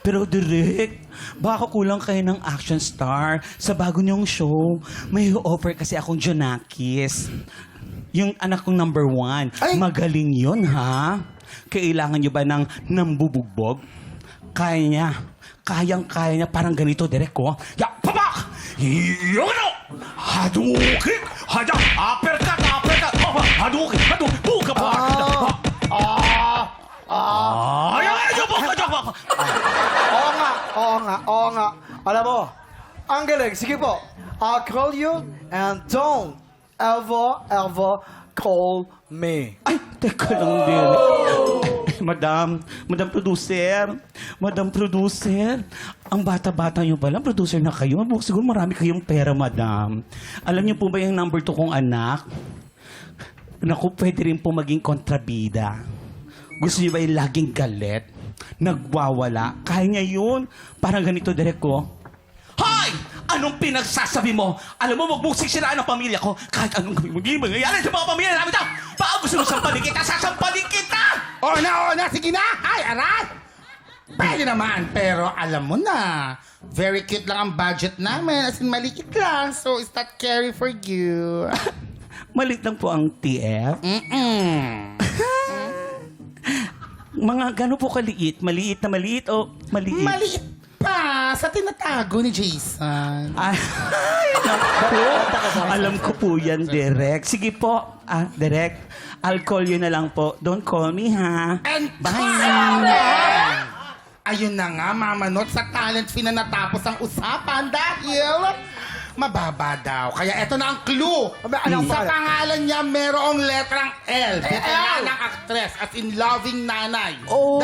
Pero direct, baka kulang kayo ng action star sa bago niyong show. May offer kasi akong Jonakis. Yung anak kong number 1. Ay! Magaling yun, ha? Kailangan niyo ba ng nambubugbog? Kaya niya. Kayang-kaya niya. Parang ganito, direct ko. Ya, papak! Yono! Hadouken! Hada! Uppercut! Uppercut! Hadouken! Hadouken! Buka pa! Oo nga. Alam mo, ang galing. Sige po. I'll call you and don't ever call me. Ay, teka lang din. Madam producer, ang bata-bata niyo ba lang, producer na kayo? Siguro marami kayong pera, madam. Alam niyo po ba yung number 2 kong anak? Naku, pwede rin po maging kontrabida. Gusto niyo ba yung laging galit? Nagwawala? Kaya niya yun. Parang ganito, direct ko. Hoy! Anong pinagsasabi mo? Alam mo, wag mong sisiraan ang pamilya ko. Kahit anong gawin mo, hindi mangyayari sa mga pamilya namin ito. Baka gusto mo sampalin kita, sasampalin kita! Oo na, sige na! Ay, aray! Pwede naman, pero alam mo na, very cute lang ang budget namin. As in, maliit lang. So, is that carry for you? Malit lang po ang TF. Mga gano'n po kaliit? Maliit na maliit o maliit? Maliit pa sa tinatago ni Jason. Ay, naku. Alam ko po yan, Direk. Sige po, Direk. I'll call you na lang po. Don't call me, ha? And ayun na nga, mamanot sa talent fee na natapos ang usapan dahil mababa daw. Kaya eto na ang clue. Anong Sa pangalan? pangalan niya, merong letrang L. Veteranang actress, as in loving nanay. Oh.